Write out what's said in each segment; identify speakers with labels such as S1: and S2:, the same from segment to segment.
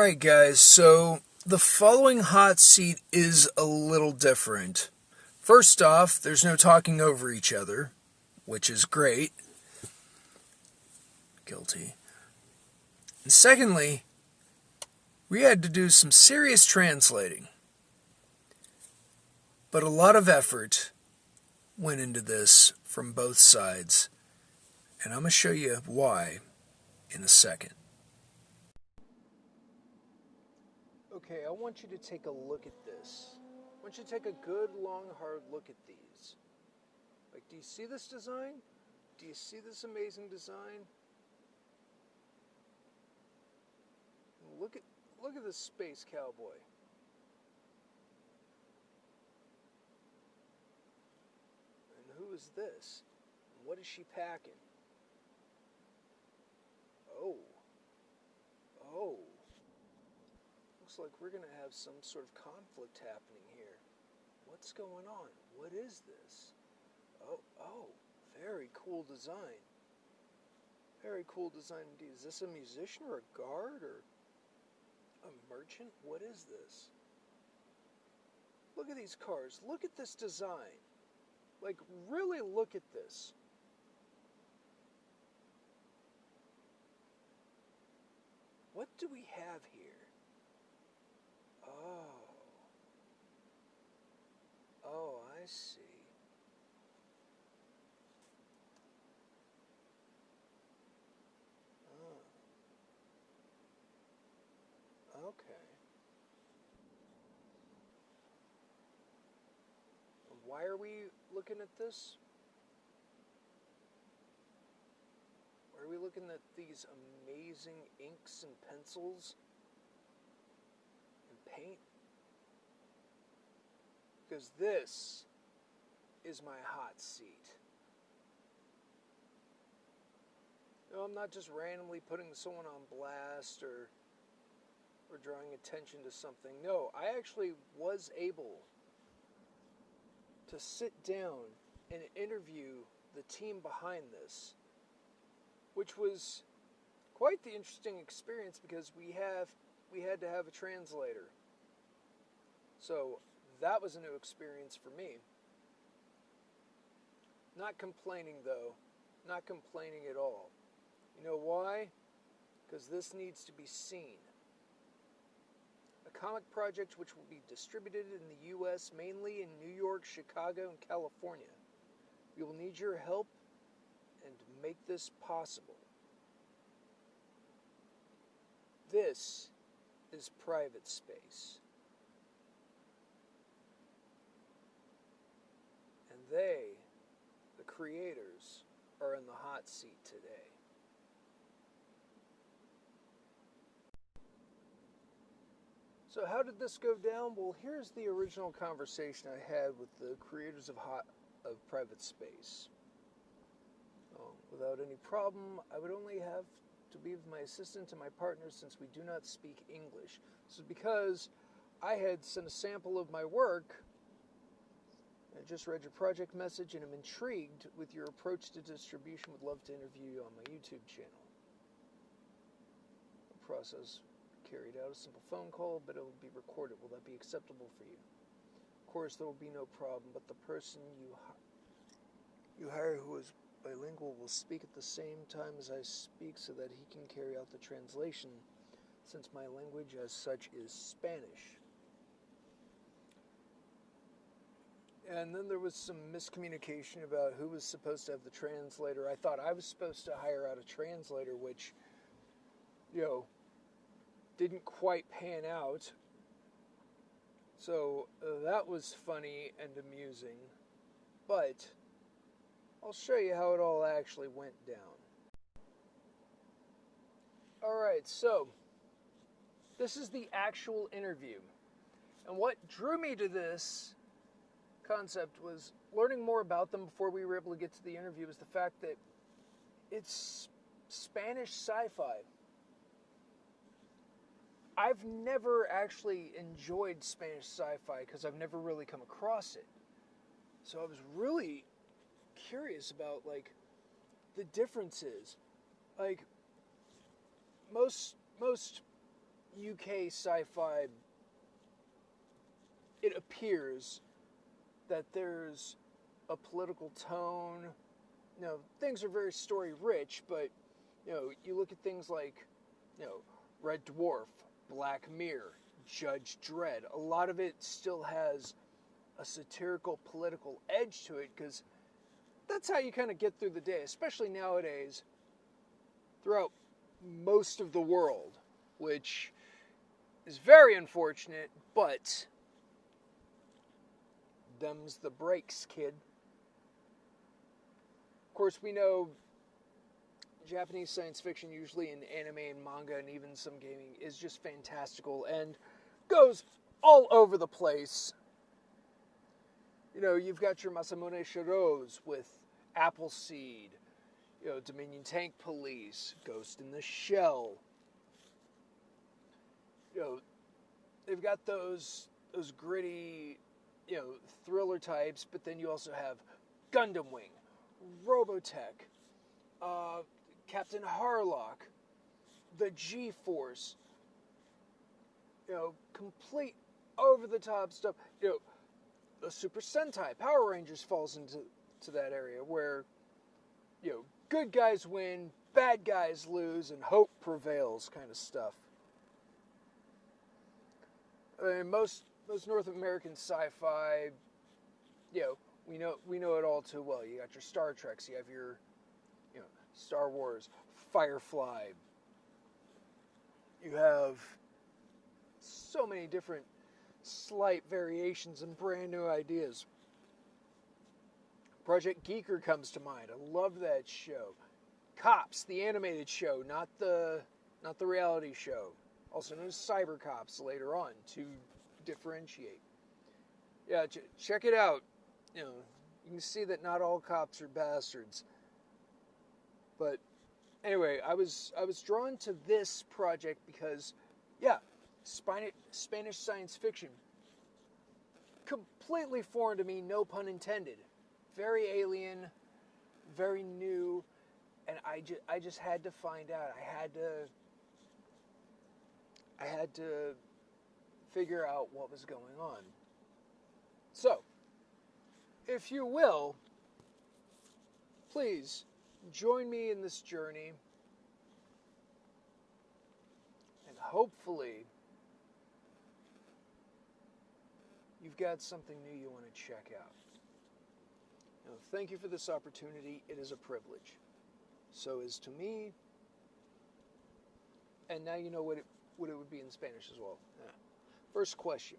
S1: Alright guys, so the following hot seat is a little different. First off, there's no talking over each other, which is great. Guilty. And secondly, we had to do some serious translating. But a lot of effort went into this from both sides, and I'm going to show you why in a second. Okay, I want you to take a look at this. I want you to take a good, long, hard look at these. Like, do you see this design? Do you see this amazing design? Look at this space cowboy. And who is this? What is she packing? Oh. Looks like we're going to have some sort of conflict happening here. What's going on? What is this? Oh, very cool design. Very cool design indeed. Is this a musician or a guard or a merchant? What is this? Look at these cars. Look at this design. Like, really look at this. What do we have here? Oh, I see. Okay. Why are we looking at this? Why are we looking at these amazing inks and pencils and paint? Because this is my hot seat. No, I'm not just randomly putting someone on blast or drawing attention to something. No, I actually was able to sit down and interview the team behind this, which was quite the interesting experience because we had to have a translator. So that was a new experience for me. Not complaining though, not complaining at all. You know why? Because this needs to be seen. A comic project which will be distributed in the U.S., mainly in New York, Chicago, and California. We will need your help and make this possible. This is private space. And they, the creators, are in the hot seat today. So how did this go down? Well, here's the original conversation I had with the creators of Private Space. Without any problem, I would only have to be with my assistant and my partner since we do not speak English. This is because I had sent a sample of my work. I just read your project message and I'm intrigued with your approach to distribution. Would love to interview you on my YouTube channel. The process carried out a simple phone call, but it will be recorded. Will that be acceptable for you? Of course, there will be no problem, but the person you hire who is bilingual will speak at the same time as I speak so that he can carry out the translation, since my language as such is Spanish. And then there was some miscommunication about who was supposed to have the translator. I thought I was supposed to hire out a translator, which, didn't quite pan out. So that was funny and amusing. But I'll show you how it all actually went down. Alright, so this is the actual interview. And what drew me to this concept was learning more about them before we were able to get to the interview was the fact that it's Spanish sci-fi. I've never actually enjoyed Spanish sci-fi because I've never really come across it. So I was really curious about, the differences. Most UK sci-fi, it appears that there's a political tone. You know, things are very story rich, but you know, you look at things like, you know, Red Dwarf, Black Mirror, Judge Dredd. A lot of it still has a satirical political edge to it, because that's how you kind of get through the day, especially nowadays throughout most of the world, which is very unfortunate, but them's the breaks, kid. Of course, we know Japanese science fiction, usually in anime and manga and even some gaming, is just fantastical and goes all over the place. You know, you've got your Masamune Shiro's with Appleseed, you know, Dominion Tank Police, Ghost in the Shell. You know, they've got those gritty, you know, thriller types, but then you also have Gundam Wing, Robotech, Captain Harlock, the G-Force, you know, complete over-the-top stuff. You know, the Super Sentai, Power Rangers falls into that area where, you know, good guys win, bad guys lose, and hope prevails kind of stuff. I mean, most North American sci-fi, you know, we know it all too well. You got your Star Treks, you have your, you know, Star Wars, Firefly. You have so many different slight variations and brand new ideas. Project Geeker comes to mind. I love that show. Cops, the animated show, not the reality show, also known as Cyber Cops later on, to differentiate. Yeah, check it out. You know, you can see that not all cops are bastards. But anyway, I was drawn to this project because, yeah, Spanish science fiction, completely foreign to me, no pun intended. Very alien, very new, and I just had to find out. I had to figure out what was going on. So, if you will, please join me in this journey, and hopefully you've got something new you want to check out. Now, thank you for this opportunity. It is a privilege. So is to me, and now you know what it would be in Spanish as well. First question.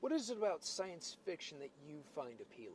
S1: What is it about science fiction that you find appealing?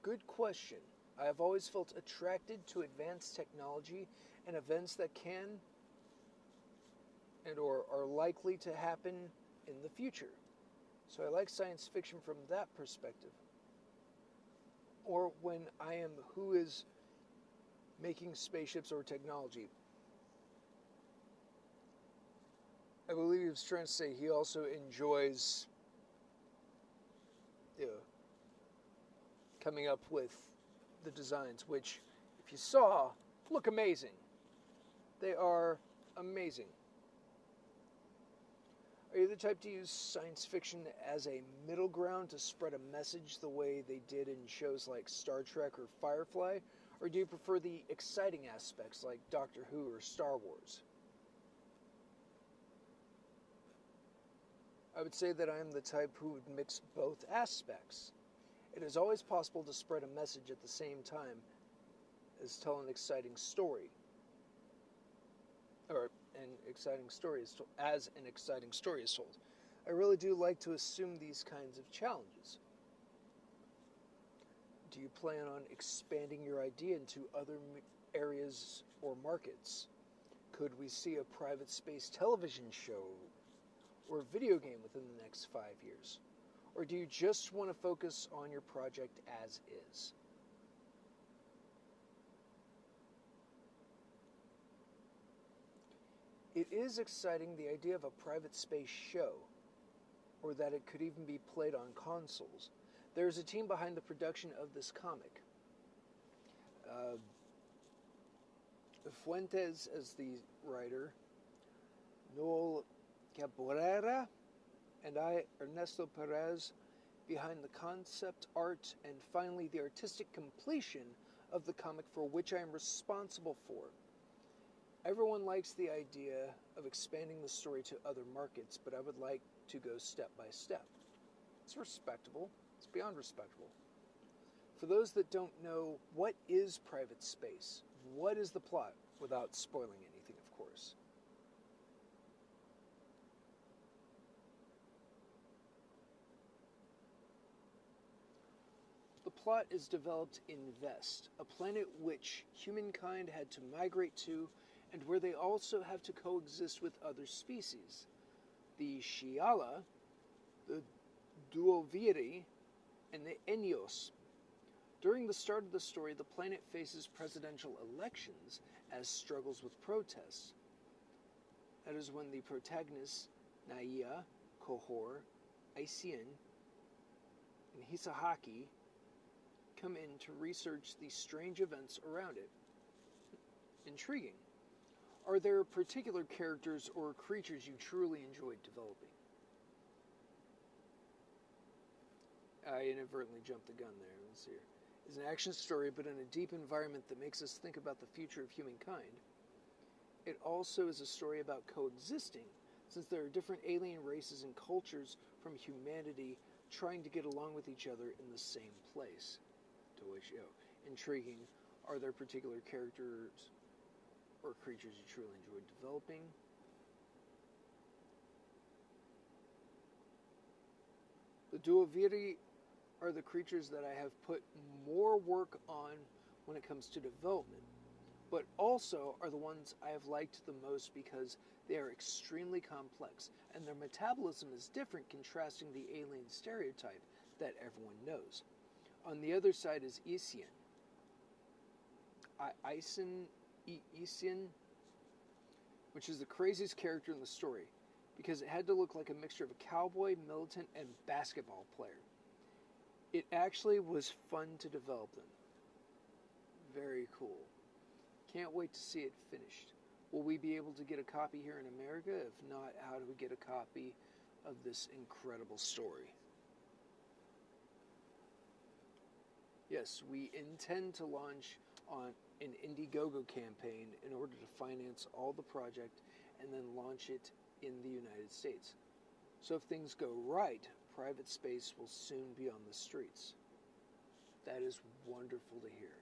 S1: Good question. I have always felt attracted to advanced technology and events that can and or are likely to happen in the future. So I like science fiction from that perspective. Or when I am who is making spaceships or technology. I believe he was trying to say he also enjoys, you know, coming up with the designs, which, if you saw, look amazing. They are amazing. Are you the type to use science fiction as a middle ground to spread a message the way they did in shows like Star Trek or Firefly? Or do you prefer the exciting aspects like Doctor Who or Star Wars? I would say that I am the type who would mix both aspects. It is always possible to spread a message at the same time as tell an exciting story. Or an exciting story is told, as an exciting story is told. I really do like to assume these kinds of challenges. Do you plan on expanding your idea into other areas or markets? Could we see a private space television show or video game within the next 5 years? Or do you just want to focus on your project as is? It is exciting, the idea of a private space show, or that it could even be played on consoles. There is a team behind the production of this comic. Fuentes as the writer, Noel Cabrera, and I, Ernesto Perez, behind the concept art and finally the artistic completion of the comic for which I am responsible for. Everyone likes the idea of expanding the story to other markets, but I would like to go step by step. It's respectable. It's beyond respectable. For those that don't know, what is Private Space? What is the plot? Without spoiling anything, of course. The plot is developed in Vest, a planet which humankind had to migrate to, and where they also have to coexist with other species. The Shiala, the Duoviri, and the Enyos. During the start of the story, the planet faces presidential elections as struggles with protests. That is when the protagonists, Naya, Kohor, Aisien, and Hisahaki, come in to research the strange events around it. Intriguing. Are there particular characters or creatures you truly enjoyed developing? I inadvertently jumped the gun there. Let's see here. It's an action story, but in a deep environment that makes us think about the future of humankind. It also is a story about coexisting, since there are different alien races and cultures from humanity trying to get along with each other in the same place. To which, intriguing. Are there particular characters or creatures you truly enjoyed developing? The Duoviri are the creatures that I have put more work on when it comes to development, but also are the ones I have liked the most because they are extremely complex and their metabolism is different, contrasting the alien stereotype that everyone knows. On the other side is Isien. Isien, which is the craziest character in the story, because it had to look like a mixture of a cowboy, militant, and basketball player. It actually was fun to develop them. Very cool. Can't wait to see it finished. Will we be able to get a copy here in America? If not, how do we get a copy of this incredible story? Yes, we intend to launch on an Indiegogo campaign in order to finance all the project and then launch it in the United States. So if things go right, Private Space will soon be on the streets. That is wonderful to hear.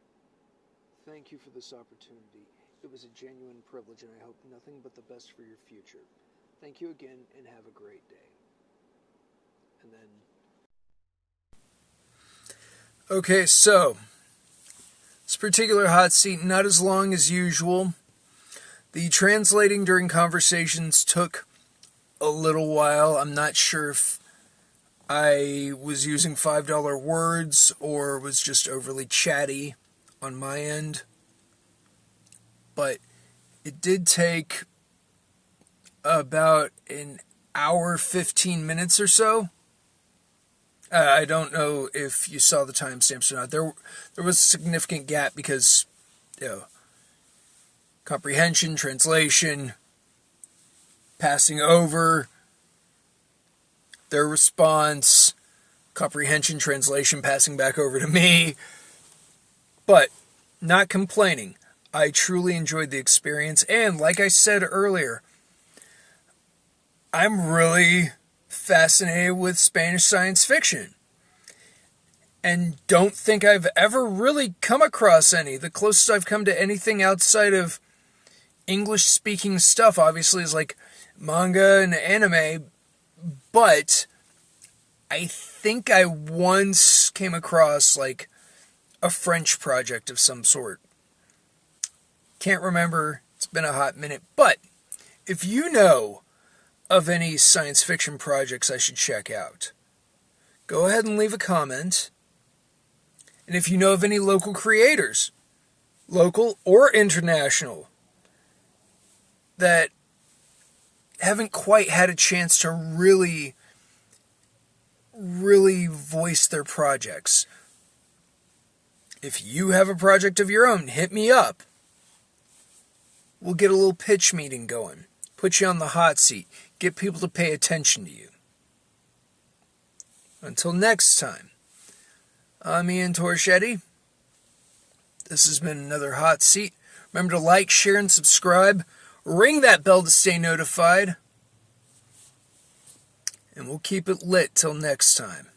S1: Thank you for this opportunity. It was a genuine privilege, and I hope nothing but the best for your future. Thank you again, and have a great day. And then... Okay, so this particular hot seat, not as long as usual. The translating during conversations took a little while. I'm not sure if I was using $5 words or was just overly chatty on my end. But it did take about an hour, 15 minutes or so. I don't know if you saw the timestamps or not. There was a significant gap because, comprehension, translation, passing over, their response, comprehension, translation, passing back over to me. But not complaining. I truly enjoyed the experience. And like I said earlier, I'm really fascinated with Spanish science fiction. And don't think I've ever really come across any. The closest I've come to anything outside of English-speaking stuff, obviously, is like manga and anime. But I think I once came across like a French project of some sort. Can't remember. It's been a hot minute. But if you know of any science fiction projects I should check out, go ahead and leave a comment. And if you know of any local creators, local or international, that haven't quite had a chance to really voice their projects, if you have a project of your own, hit me up. we'll get a little pitch meeting going. Put you on the hot seat. Get people to pay attention to you. Until next time, I'm Ian Torchetti. This has been another Hot Seat. Remember to like, share, and subscribe. Ring that bell to stay notified. And we'll keep it lit till next time.